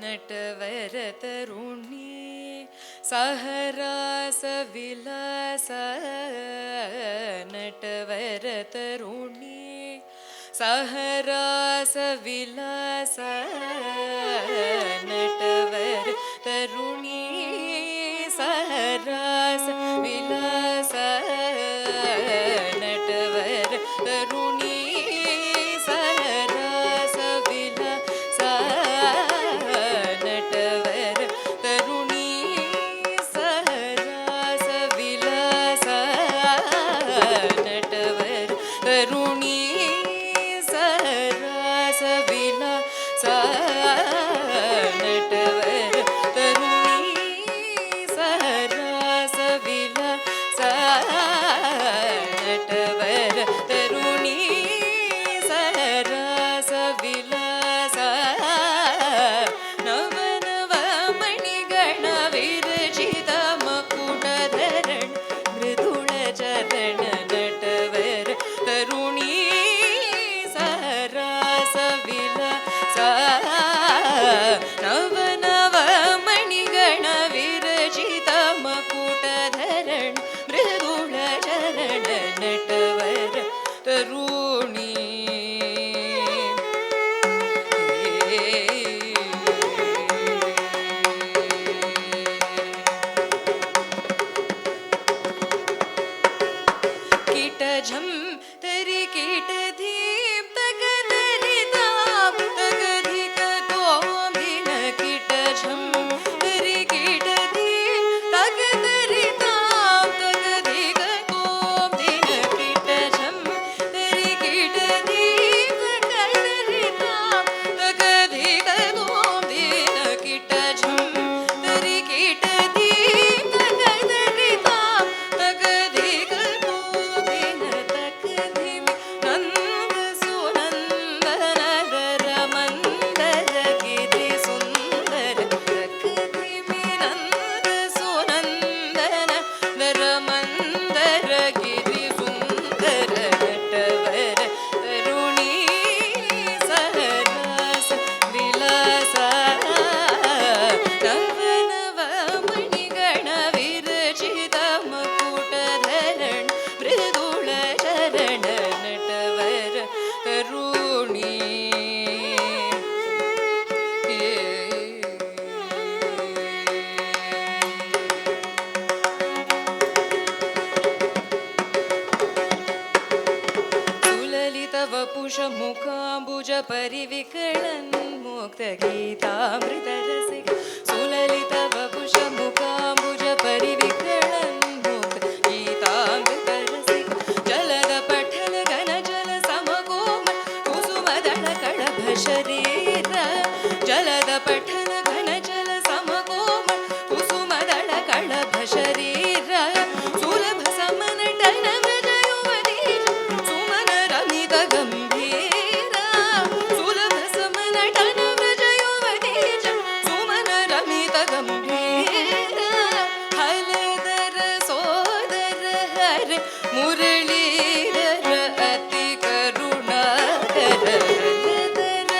नटवर तरुणी सहरास विलास नटवर तरुणी सहरास विलास नटवर तरुणी सहरास विलास नटवर तरुणी सहरास विलास नटवर तरुणी सहरास विलास नटवर तरुणी सहरास विलास नटवर तरुणी सहरास विलास नटवर तरुणी सहरास विलास नव नव मणिगण विरचित मकुटधरण मृदुळ चरण नटवर तरुणी सहरास विलास नव नव मणिगण विरचित मकुटधरण मृदुळ चरण नटवर तरुणी कीट झम तरी कीट धीम तक तरी ताप तक धिक तोम धिन कीट झम तरी कीट धीम तक तरी ताप तक धिक तोम धिन कीट झम तरी कीट धीम तक तरी ताप तक धिक तोम धिन कीट झम तरी कीट धीम तक तरी ताप तक धिक तोम धिन तक धिम नंद सुनंदन दर मंदर गिरि सुंदर तक धिमि नंद सुनंदन दर मंदर गिरि सुंदर नटवर तरुणी सहरास विलास नव नव मणिगण विरचित मकुटधरण मृदुळ चरण नटवर तरुणी सुललित वपुष मुखाम्बुज परिविकलन् मुक्त गीतामृत रसिक सुललित वपुष मुखाम्बुज परिविकलन् मुक्त गीतामृत रसिक जलद पठल घन जल समकोमल कुसुमदल कळभ शरीर जलद पठल घन जल समकोमल कुसुमदल कळभ शरीर सुलभ समन टन व्रज युवती सुमन रमित गंभीर सुलभ समन टन व्रज युवती सुमन रमित गंभीर हलदर सोदर हर मुरलीधर अति करुणाकर हलदर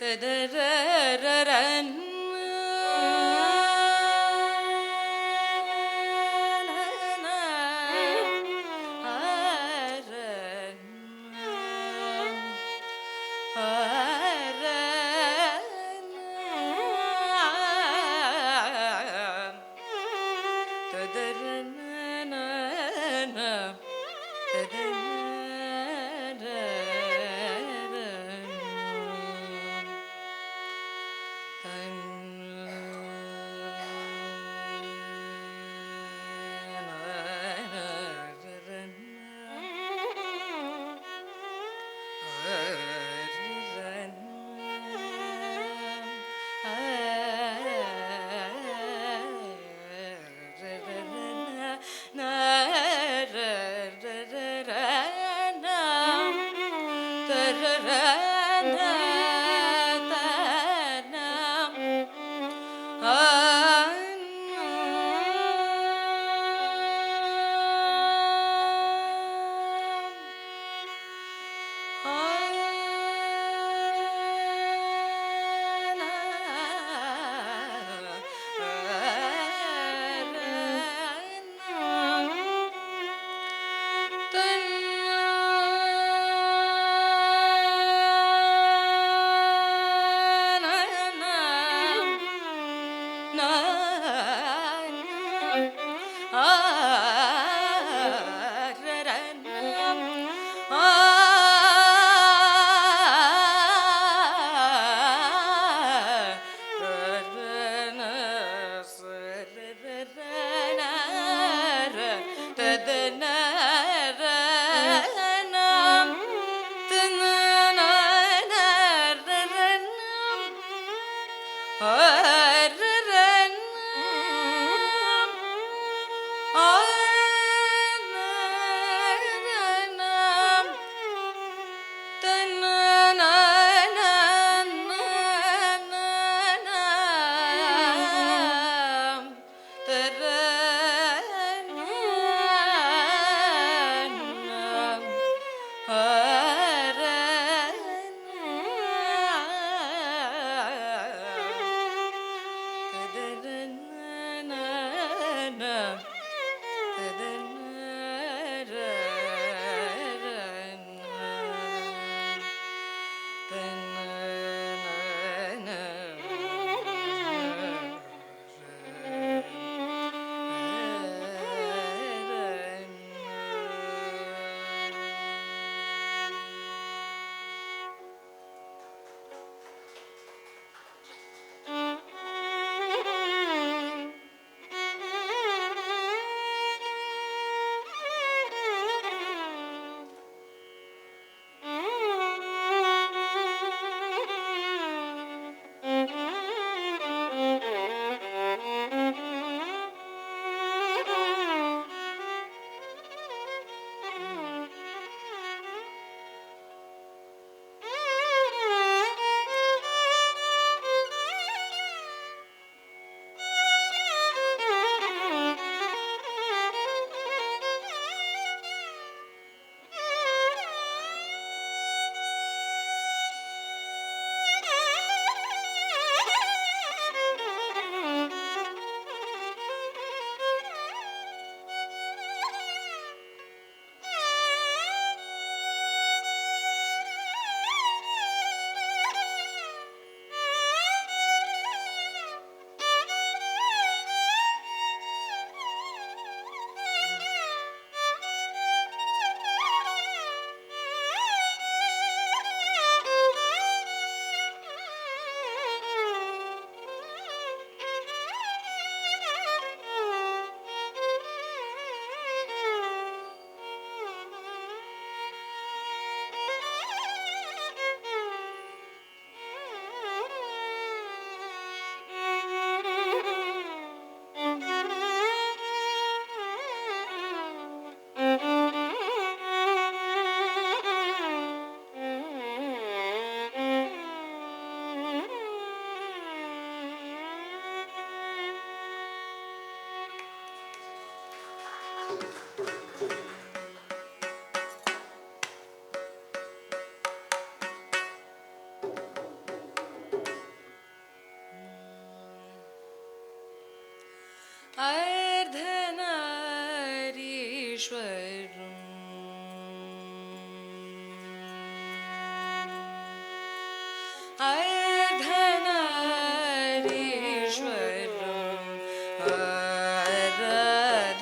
ததரரரன்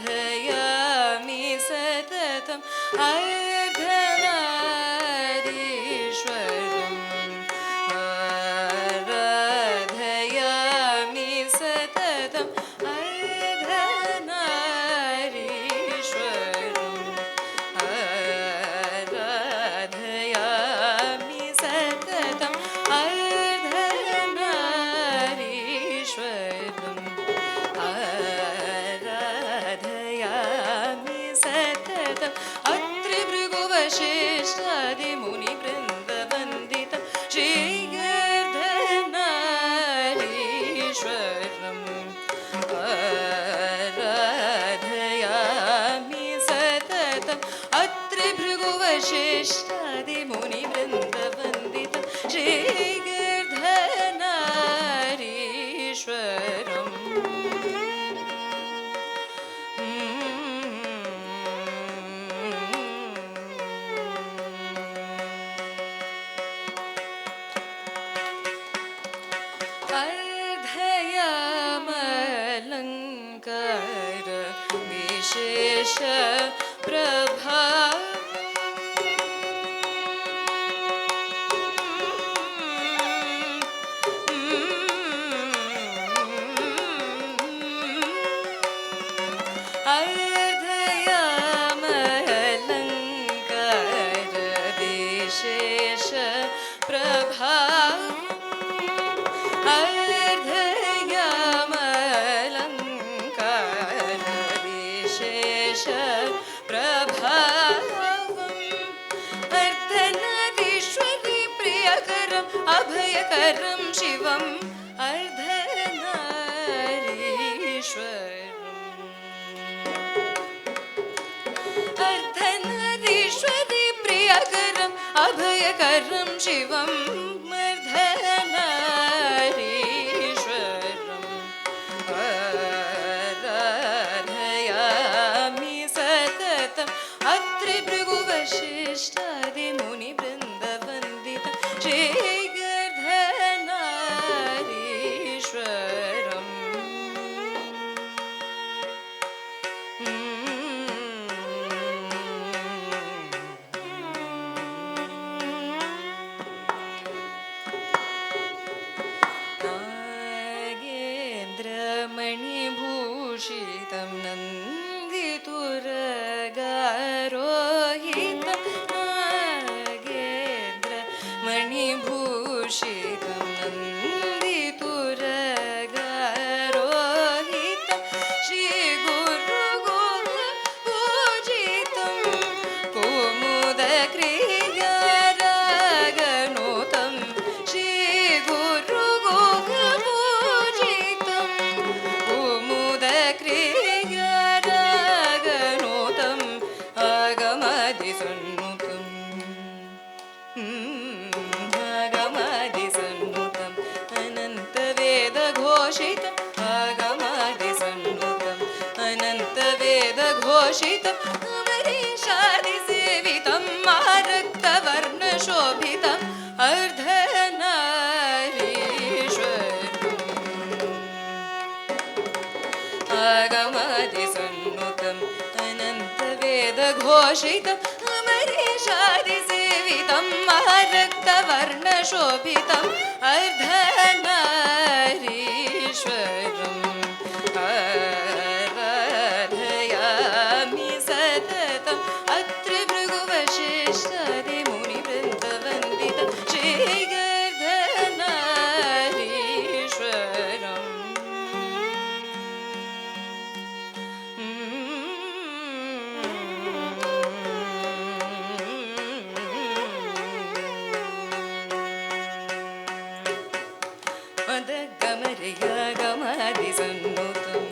आराधयामि सततम् अर्धनारीश्वरम् आराधयामि सततम् अर्धनारीश्वरम् आराधयामि सततम् अर्धनारीश्वरम् आराधयामि सततम् अत्रिभृगुवशिष्ठादिमुनिवृन्दवन्दितं श्रीगर्धनारीश्वरम् आराधयामि सततम् अत्रिभृगुवशिष्ठादिमुनिवृन्दवन्दितं श्रीगर्धनारीश्वरम् अर्धयामलङ्कार विशेष प्रभा अर्धयामलङ्कार विशेष प्रभा अर्धयामलङ्कार विशेष प्रभावम् अर्धनारीश्वरी प्रियकरम् अभयकरं शिवम् अर्धनारीश्वरम् अर्धनारीश्वरी प्रियकरम् अभयकरं शिवम् अर्धनारीश्वरम् आराधयामि सततम् अत्रिभृगुवशिष्ठादिमुनिवृन्दवन्दितं श्रीगर्धनारीश्वरम् नागेन्द्रमणिभूषितं नन्दितुरगारोहितं नागेन्द्रमणिभूषितं नन्दितुरगारोहितं श्रीगुरुगोपूजितं कुमुदक्रियारागनुतं श्रीगुरुगोपूजितं कुमुदक्रियारागनुतं आगमादिसन्नुतं आगमादिसन्नुतं अनन्तवेदघोषितं आगमादिसन्नुतं अनन्तवेदघोषितं अमरीशादिसेवितं महारक्तवर्णशोभितं अर्धनारीश्वरम् आगमादिसन्नुतं अनन्तवेदघोषितं अमरीशादिसेवितं महारक्तवर्णशोभितं अर्धनारीश्वरम् आराधयामि सततम् अत्रिभृगुवशिष्ठादिमुनिवृन्दवन्दितं श्रीगर्धनारीश्वरम् गमरियागमादिसन्नुतं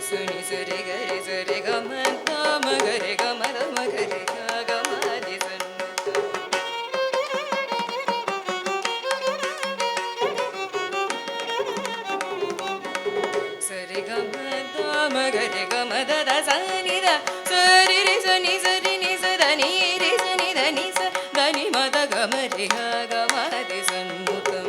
सुनि सुरि गरि सुरि गम गम गरि गम गम गरि गमादिसन्नुतं ಮದ ದ ಸ ನಿ ದ ಸರಿ ರಿ ಸ ನಿ ಸರಿ ನಿ ಸ ದ ನಿ ರಿ ಸ ನಿ ದ ನಿ ಸ ದ ನಿ ಮದ ಗ ಮ ರಿ ಗ ಗ ಮ ರಿ ಸನ್ಮುಖಂ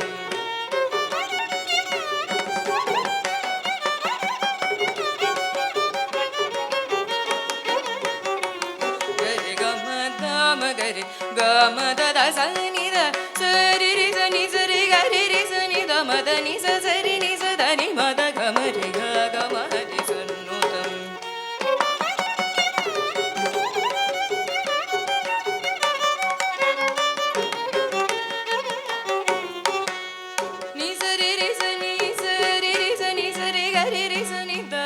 ಗರಿ ಗ ಮ ದ ಮ ಗರಿ ಗ ಮ ದ ದ ಸ ನಿ ದ ಸರಿ ರಿ ಸ ನಿ ಸರಿ ಗ ರಿ ರಿ ಸ ನಿ ದ ಮ ದ ನಿ ಸ ಸರಿ ನಿ ಸ ದ ನಿ ಮ ದ ಗ ಮ ರಿ ಗ ಗ ಮ ರಿ ಸನ್ನುತಂ ನಿ ಸರಿ ರಿ ಸ ನಿ ಸರಿ ರಿ ಸ ನಿ ಸರಿ ಗ ರಿ ರಿ ಸ ನಿ ದ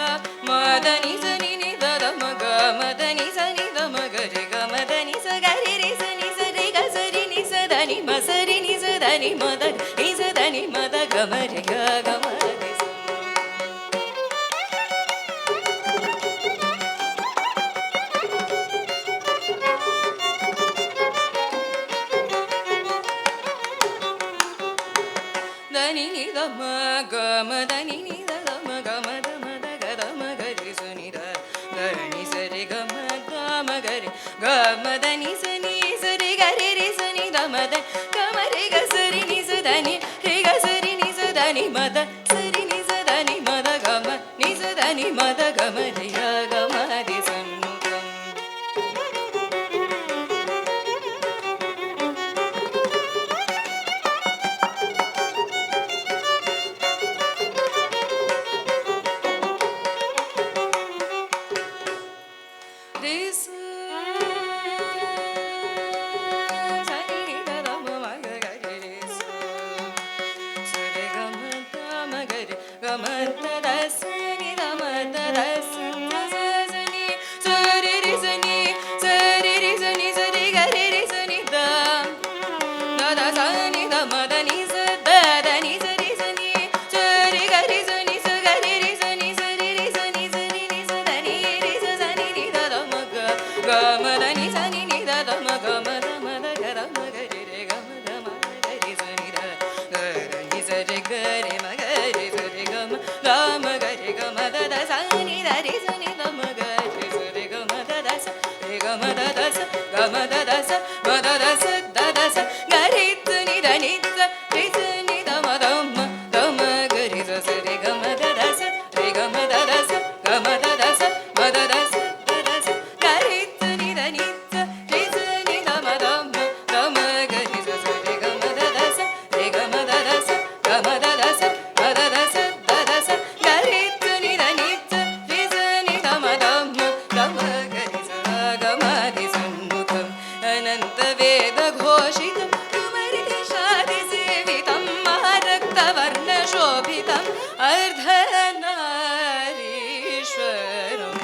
ಮ ದ ನಿ ಸ ನಿ ನಿ ದ ದ ಮ ಗ ಮ ದ ನಿ ಸ ನಿ ದ ಮ ಗ ರಿ ಗ ಮ ದ ನಿ ಸ ಗ ರಿ ರಿ ಸ ನಿ ಸರಿ ಗ ಸರಿ ನಿ ಸ ದ ನಿ ಮ ಸರಿ ನಿ ಸ ದ ನಿ ಮ ದ ನಿ ಸ ದ ನಿ ಮ ದ ಗ ಮ ರಿ ಗ ಗ ಮ ರಿ ಸ ದ ನಿ ನಿ ದ ಮ ಗ ಮ ದ ನಿ ನಿ ದ ದ ಮ ಗ ಮ ದ ಮ ದ ಗ ದ ಮ ಗ ರಿ ಸ ನಿ ದ ಗ ನಿ ಸ ರಿ ಗ ಮ ದ ಮ ಗ ರಿ ಗ ಮ ದ ನಿ ಸ ನಿ ಸ ರಿ ಗ ರಿ ರಿ ಸ ನಿ ದ ಮ ದ ಗ ಮ ರಿ ಗ ಸ ರಿ ನಿ ಸ ದ ನಿ ರಿ ಗ ಸ ರಿ ನಿ ಸ ದ ನಿ ಮ ದ ಸ ರಿ ನಿ ಸ ದ ನಿ ಮ ದ ಗ ಮ ನಿ ಸ ದ ನಿ ಮ ದ ಗ ಮ ರಿ ಗ ಗ ಮ ರಿ ಸನ್ನುಖಂ ರಿ ಸ ಸ ನಿ ನಿ ದ ದ ಮ ಮ ಗ ಗ ರಿ ರಿ ಸ ಸ ರಿ ಗ ಮ ದ ಮ ಗ ರಿ ಗ ಮ ದ ದ ಸ ನಿ ದ ಮ ದ ದ ಸ ಸ ಸ ಸ ನಿ ಸ ರಿ ರಿ ಸ ನಿ ಸ ರಿ ರಿ ಸ ನಿ ಸ ರಿ ಗ ರಿ ರಿ ಸ ನಿ ದ ದ ದ ಸ ನಿ ದ ಮ ದ ನಿ ಸ ದ ದ ನಿ ಸ ರಿ ಸ ನಿ ಸ ರಿ ಗ ರಿ ಸ ನಿ ಸ ಗ ರಿ ರಿ ಸ ನಿ ಸ ರಿ ರಿ ಸ ನಿ ಸ ರಿ ನಿ ಸ ದ ನಿ ರಿ ಸ ಸ ನಿ ನಿ ದ ದ ಮ ಗ ಗ ಮ ದ ನಿ ಸ ನಿ ನಿ ದ ದ ಮ ಗ ಮ ದ ಮ ದ ಗ ದ ಮ ಗ ರಿ ರಿ ಗ ಮ ದ ಮ ಗ ರಿ ಸ ನಿ ದ ಗ ರ ನಿ ಸ ರಿ ಗ ರಿ ಮ ಗ ರಿ ಸ ರಿ ಗ ಮ ಗ ರಿ ಗ ಮ ದ ದ ಸ ನಿ ದ ರಿ ಸ ನಿ ದ ಮ ಗ ರಿ ಸ ರಿ ಗ ಮ ದ ದ ಸ ರಿ ಗ ಮ ದ ದ ಸ ಗ ಮ ದ ದ ಸ ಮ ದ ದ ಸ ದ ದ ಸ ಗ ರಿ ಸ ನಿ ದ ನಿ ಸ ರಿ ಸ ನಿ ದ ಮ ದ ಮ ದ ಮ ಗ ರಿ ಸ ಸ ರಿ ಗ ಮ ದ ದ ಸ ರಿ ಗ ಮ ದ ದ ಸ ಗ ಮ ದ ದ ಸ ಮ ದ ದ ಸ ದ ದ ಸ ಗ ರಿ ಸ ನಿ ದ ನಿ ಸ ರಿ ಸ ನಿ ದ ಮ ದ ಮ ದ ಮ ಗ ರಿ ಸ ಸ ರಿ ಗ ಮ ದ ದ ಸ ರಿ ಗ ಮ ದ ದ ಸ ಗ ಮ ದ ದ ಸ ಮ ದ ದ ಸ ದ ದ ಸ ಗ ರಿ ಸ ನಿ ದ ನಿ ಸ ರಿ ಸ ನಿ ದ ಮ ದ ಮ ದ ಮ ಗ ರಿ ಸ ಗ ಮ ರಿ ಸನ್ನುಖಂ ಅನಂತ ವೇದ ಘೋಷಿತಂ ರುಮರಿಷಾದಿ ಸೇವಿತಂ ಮಹಾರಕ್ತ ವರ್ಣ ಶೋಭಿತಂ ಅರ್ಧನಾರೀಶ್ವರಂ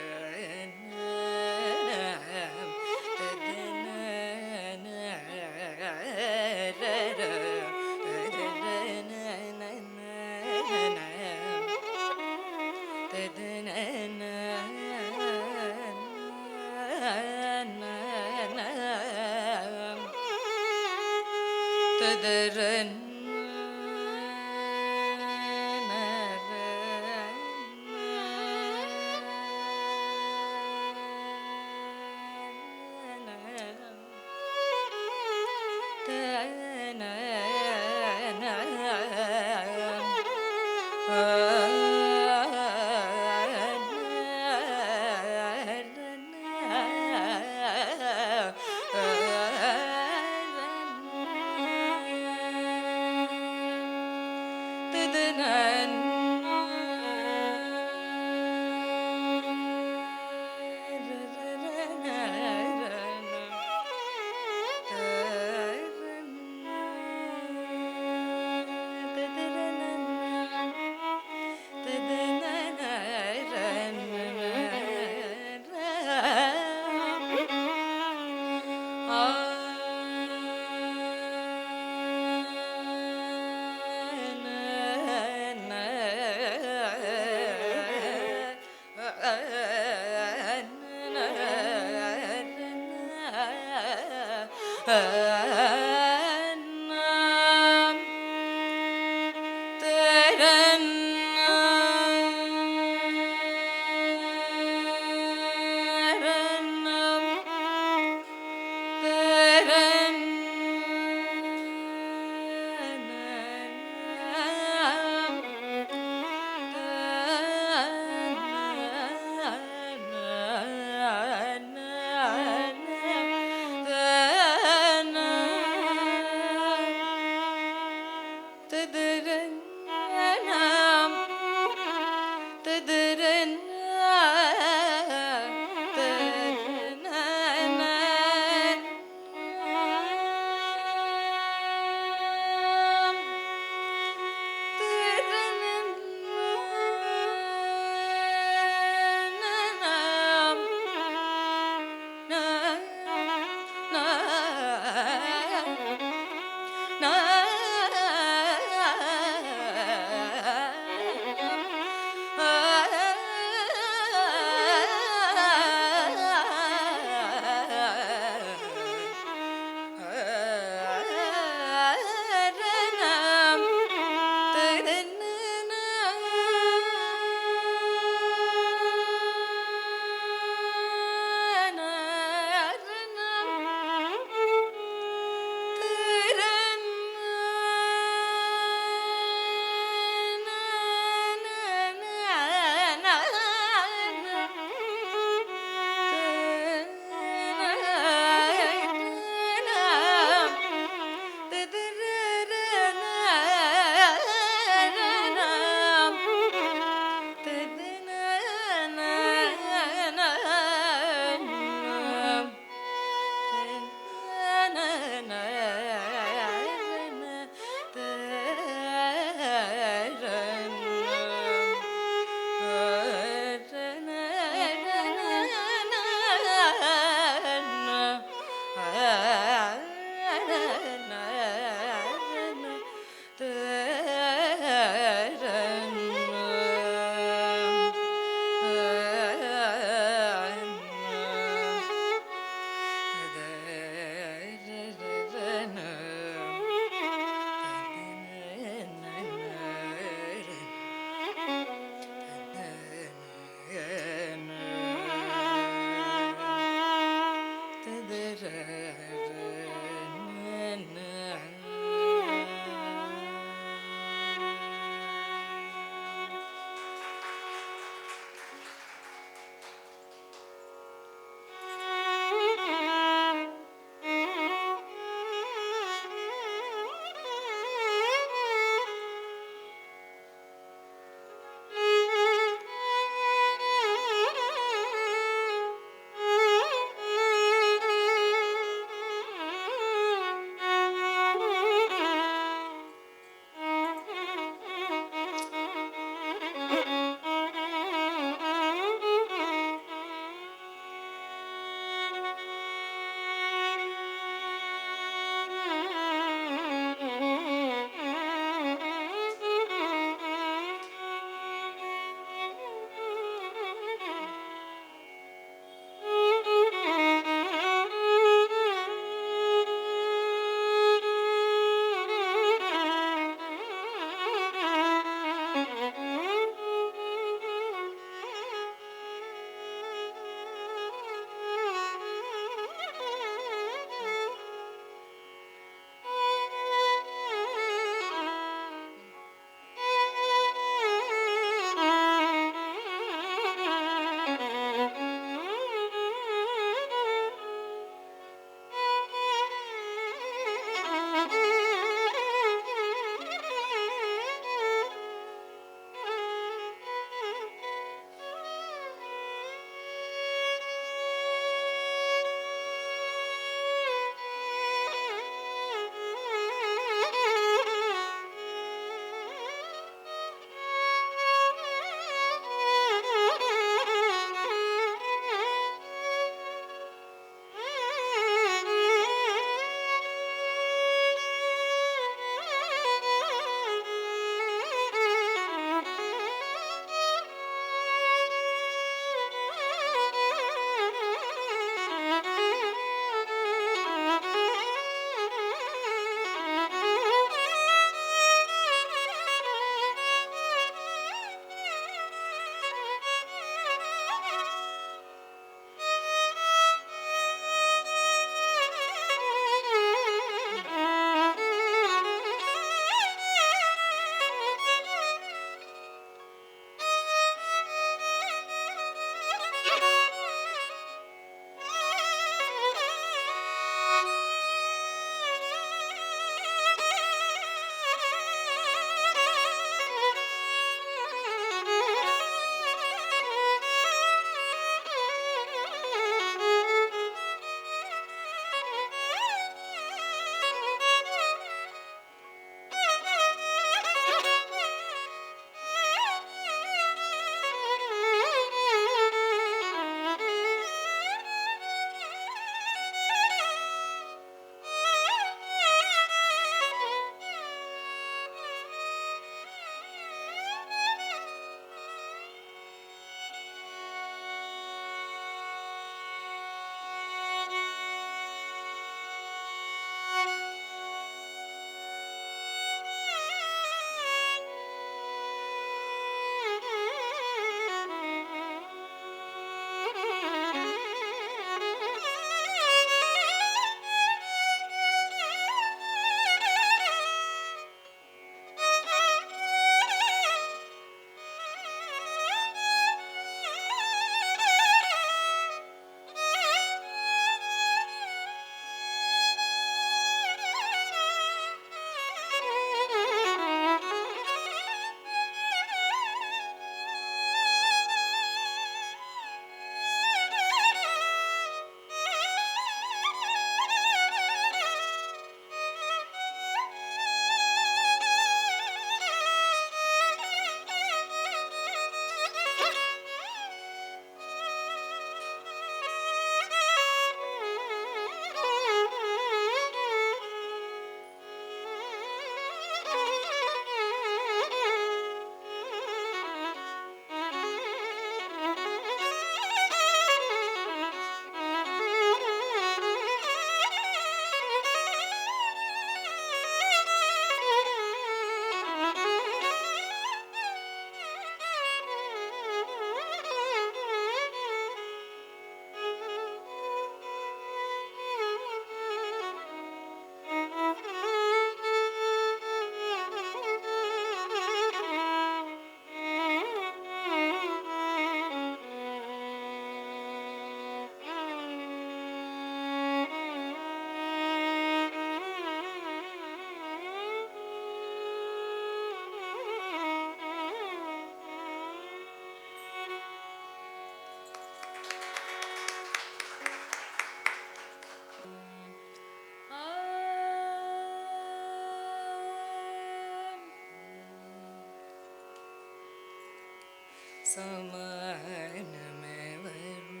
சமானமே வரும்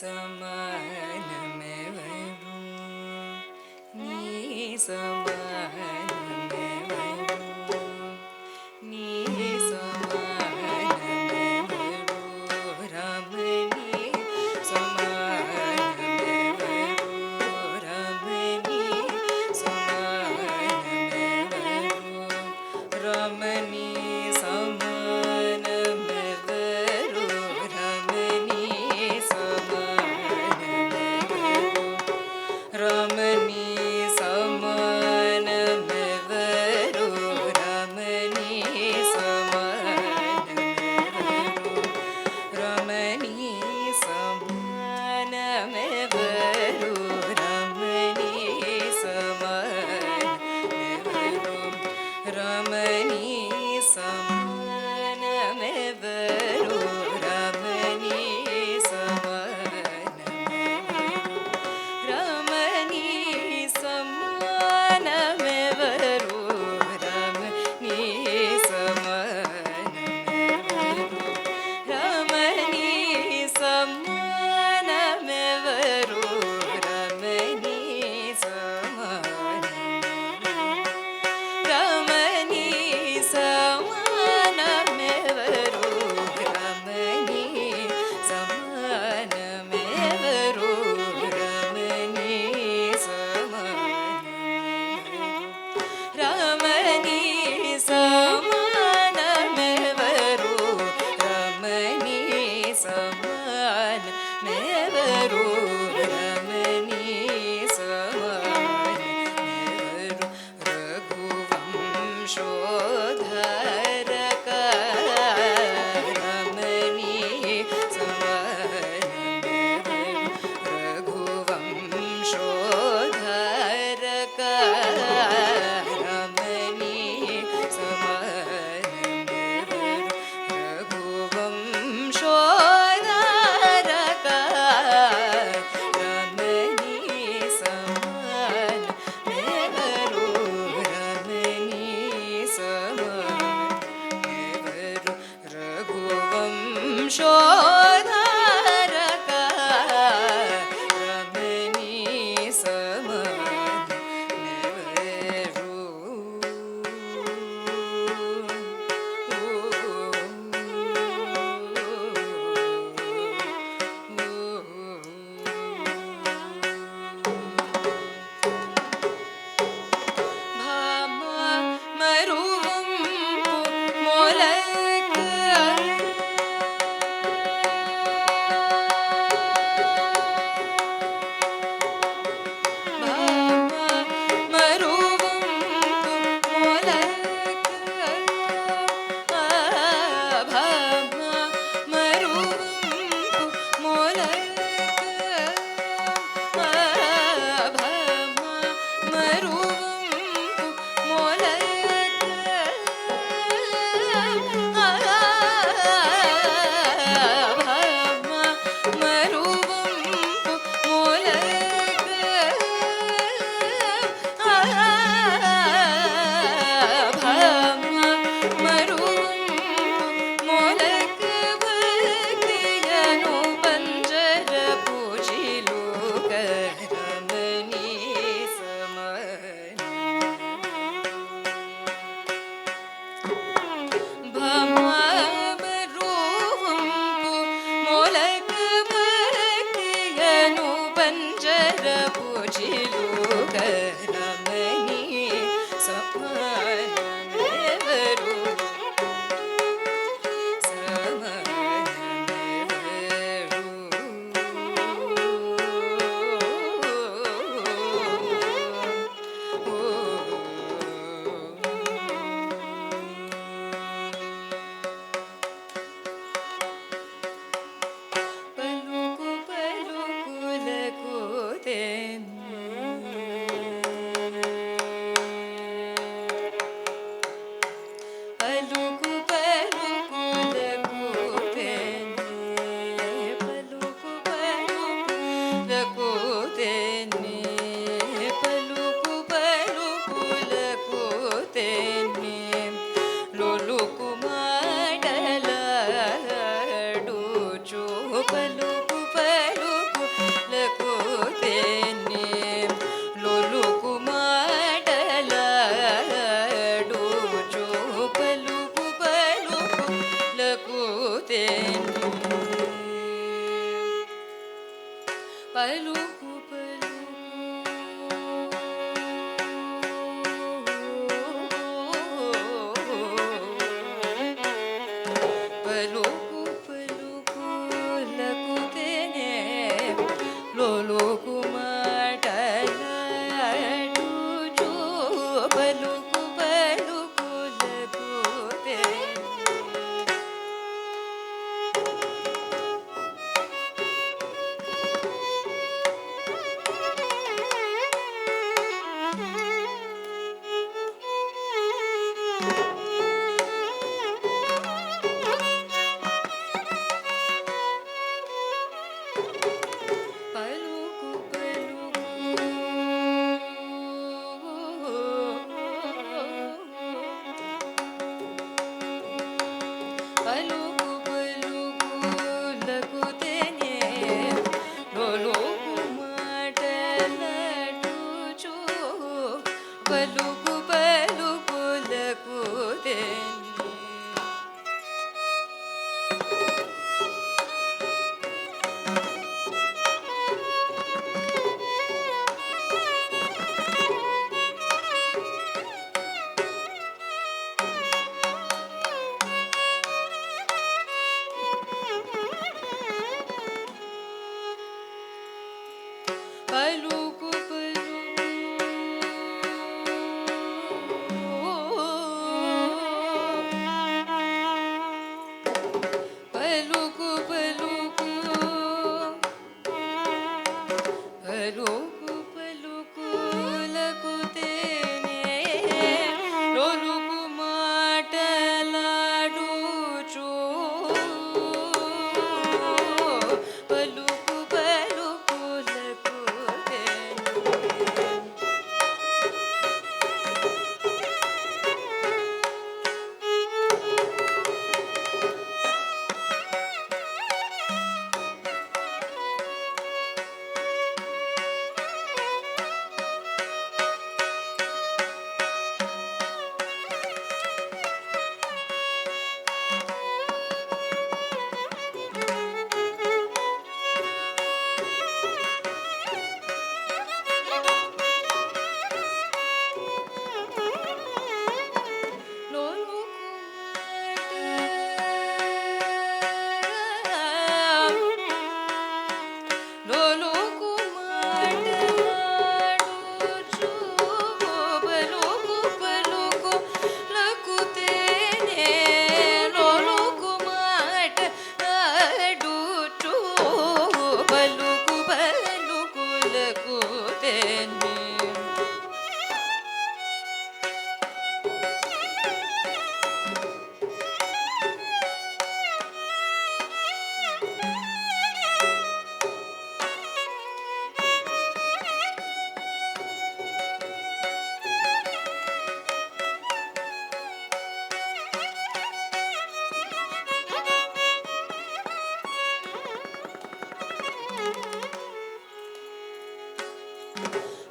சமானமே வரும் நீ சமானமே வரும் நீ சமானமே வரும் ரமணி சமானமே வரும் ரமணி சமானமே வரும் ரமணி சமானமே வரும் ரமணி சமானமே வரும் ரமணி சமானமே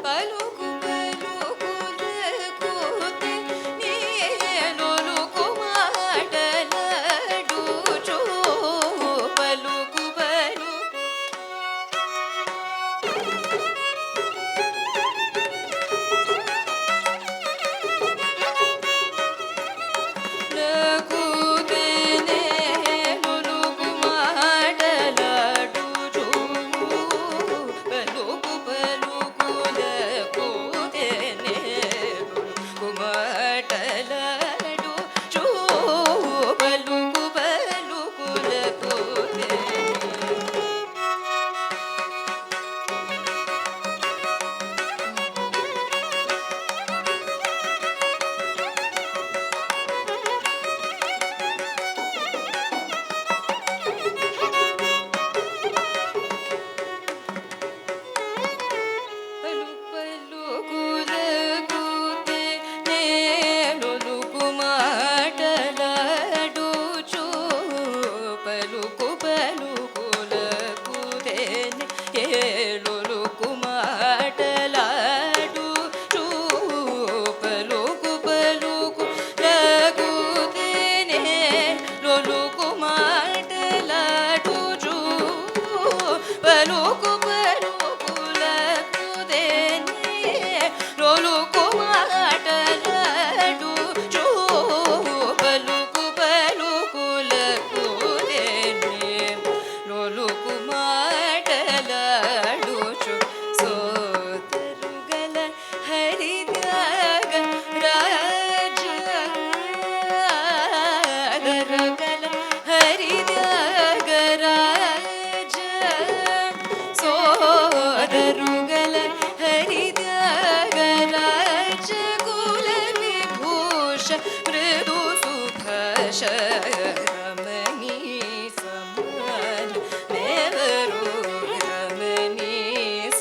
పలుకు పలుకులకుతే నేనొలుకు మాటలాడుచు పలుకు పలుకులకుతే నేనొలుకు మాటలాడుచు పలుకు పలుకులకుతే నేనొలుకు మాటలాడుచు పలుకు పలుకులకుతే పలుకులకుతే నేనొలుకు మాటలాడుచు పలుకు పలుకులకుతే నేనొలుకు మాటలాడుచు పలుకు పలుకులకుతే నేనొలుకు మాటలాడుచు పలుకు పలుకులకుతే నేనొలుకు మాటలాడుచు పలుకు పలుకులకుతే నేనొలుకు మాటలాడుచు సోదరుగల హరిత్యాగ రాజగరుగల హరిత్యాగ రాజ సోదరుగల హరిత్యాగ రాజ కుల విభూష మృదు సుభాష రమణీ సమాన నెవరు రమణీ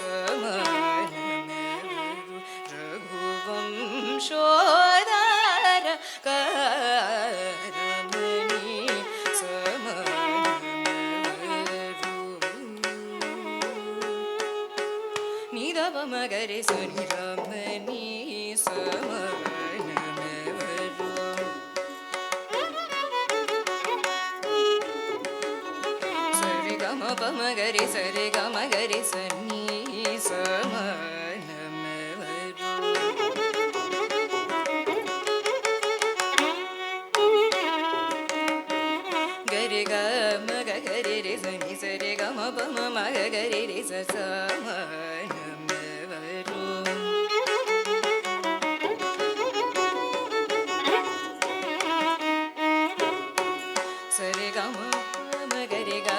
సమాన నెవరు రఘువంశోదార రమణీ సమాన నిదవ మగరి సుని రమణీ సమాన నెవరు సరి గమ పమగరి సరి గమ గరి సన్ని సమానమెవరు గరి గమ గరి రి సని సరి గమ పమ మగ గరి రి స సమానమెవరు సరి గమ మగరి గ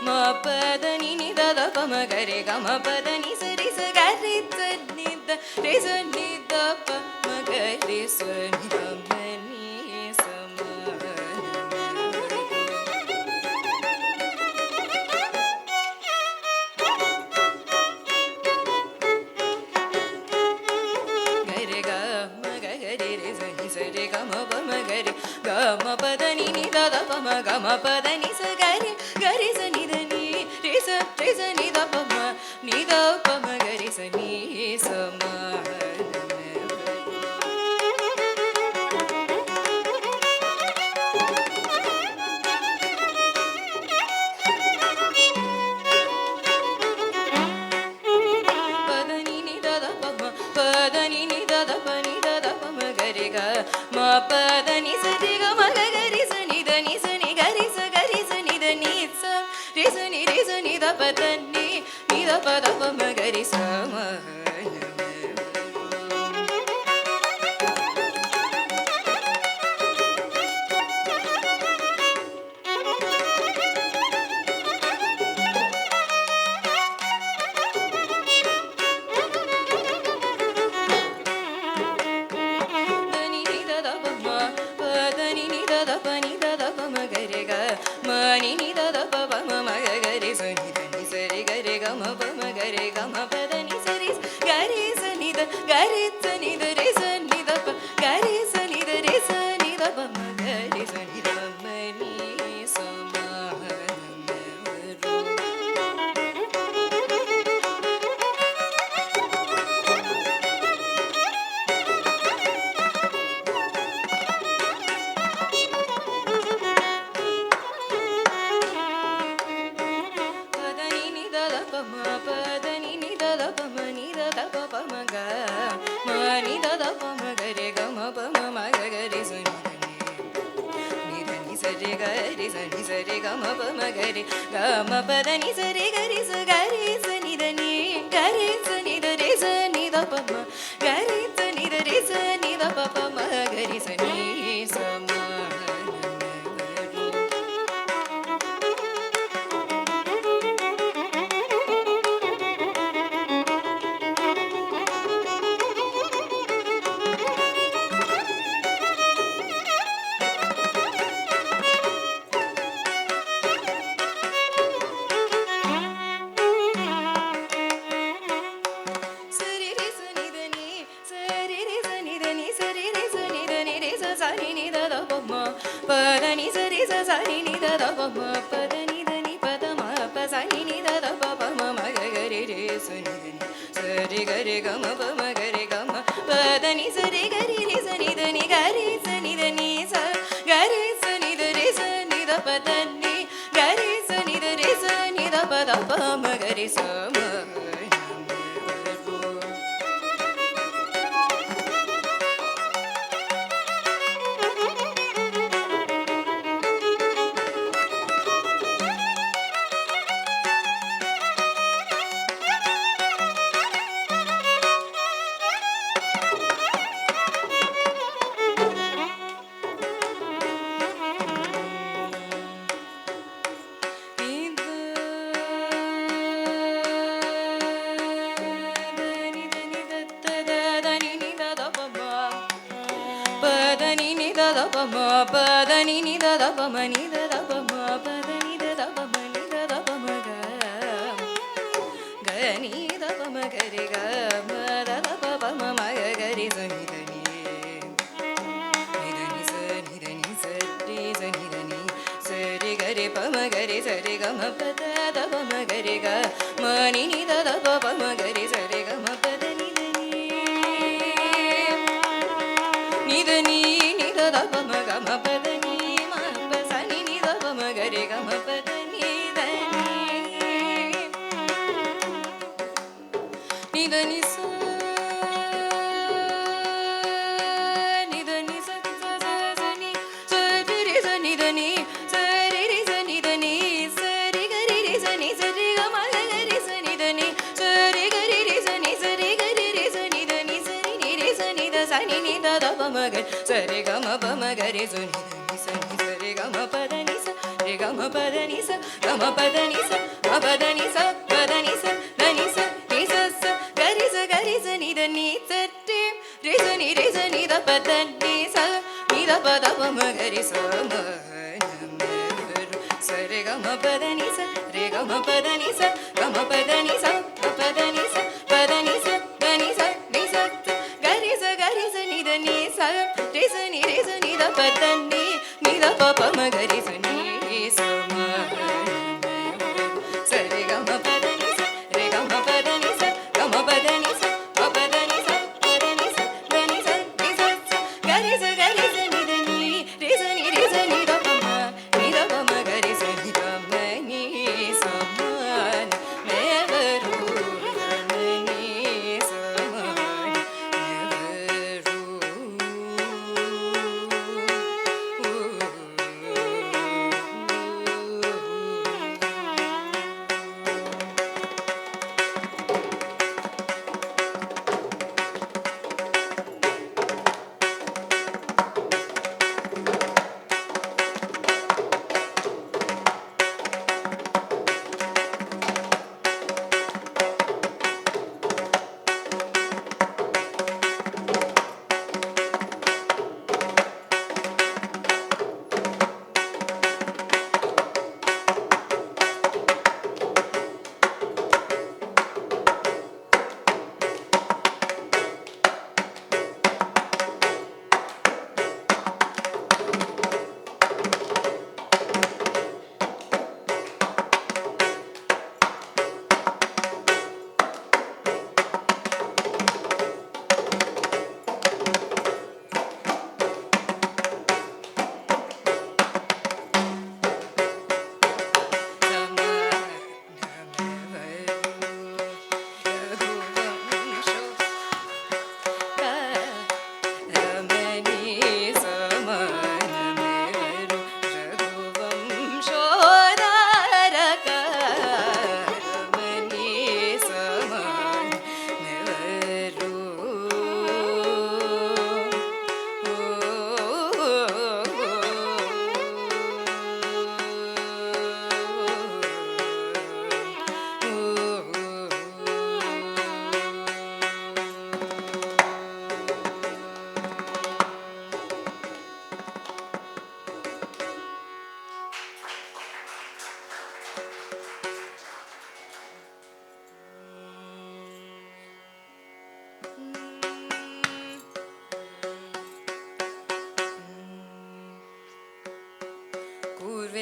మ పద ని ని ద ద ప మగరి గ మ పద ని సరి స గరి స ని ద రి స ని ద ప మగరి స ని ద మ ని స మ గరి గ మ గ గరి రి స ని సరి గ మ ప మగరి గ మ పద ని ని ద ద ప మ గ మ పద ని స గరి గరి స ని ద ని రి స ని ద ప మ ని ద ప మ గరి స ని స మ పద ని ని ద ద ప మ పద ని ని ద ద ప ని ద ద ప మ గరి గ మ పద ని స రి గ మ గ గరి స ని ద ని స ని గరి స ని ద ని స రి స ని ద ప ద ని ద ప ద ప మ గరి స మ gari sa ni da re sa ni da pa gari sa ni da re sa ni da pa ma gari sa ni da ma ni sa ma ma pa da ni sa re ga ri sa ni da ni ga ri sa ni da re sa ni da pa ma ga ri sa ni da re sa ni da pa pa ma ga ri sa ni sa ma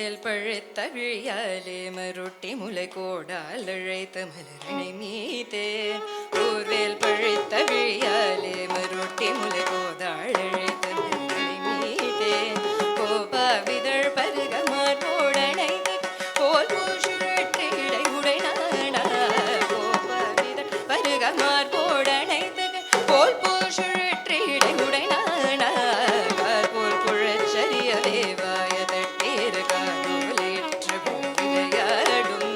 கூர்வேல் பழுத்த விழியாலே மருட்டி முலை கோடால் அழைத்த மலரணை மீதே கூர்வேல் பழுத்த விழியாலே மருட்டி முலை கோதாள் அழைத்த மலரணை மீதே கோபா விதழ் பருகமார் கோடனைத்து போல் பூசுழற்றி இடை உடை நாணா கோபா விதழ் பருகமார் கோடனைத்து போல் பூசுழற்றி இடை உடை நாணா கார்போல் குழச்சரிய தேவாய தட்டீர் காரோலேற்று விளையாடும்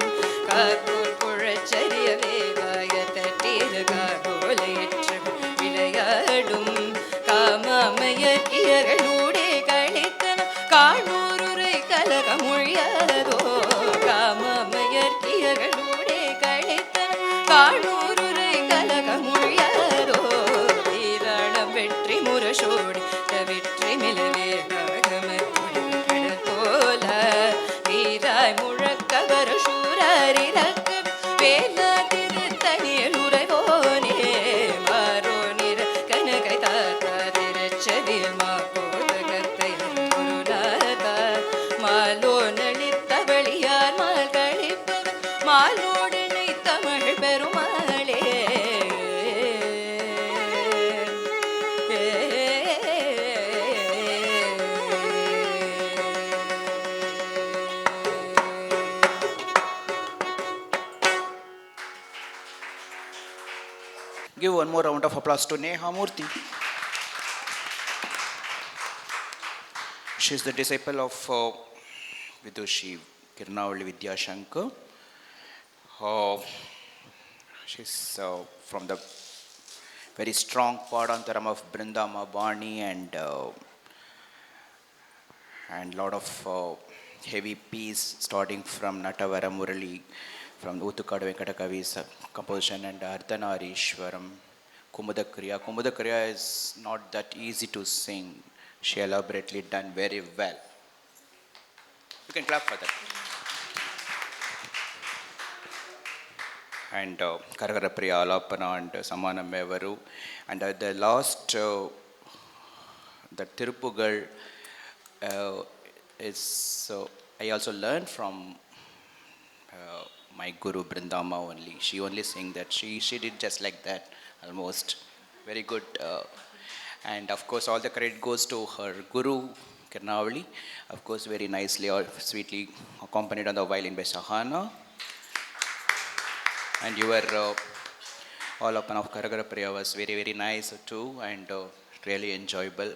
கார்போல் குழச்சரிய தேவாய தட்டீர் காரோலேற்று விளையாடும் காமாமயக்கியர்களூடே கழித்தன காணூருரை கலகமொழியாதோ காமாமயக்கியர்களூடே கழித்தன காணூருரை கலகமொழியாதோ தீராணம் வெற்றி முரசோடி தவிற்றி மிளவே கடல் போல வீராய் முழக்கவர் சூரரிறக்க வேலா திருத்தணியல் உரைவோனே மாறோ நிற கனகை தாத்தா திருச்செவில் மாபோதகத்தை குருநாதா மாலோ நளித்தவழியார் மால் கழிப்பவர் மாலோடனை தமிழ் பெருமாளே Give one more round of applause to Neha Murthy. She is the disciple of Vidushi Kirnavali Vidya Shankar. She is from the very strong Padantaram of Brindama Bani and lot of heavy piece starting from Natavara Murali, from Utukadu Venkatakavi's composition and Ardhanarishwaram, Kumudakriya. Kumudakriya is not that easy to sing. She elaborately done very well. You can clap for that. And Karagara Priya Alapana and Samana Mevaru. And the last, the Tirupugal is, I also learned from my Guru Brindama only. She only sang that. She did just like that, almost. Very good. And of course, all the credit goes to her Guru Kirnavali. Of course, very nicely or sweetly accompanied on the violin by Sahana. And your all up of Karagara Priya was very, very nice too, and really enjoyable.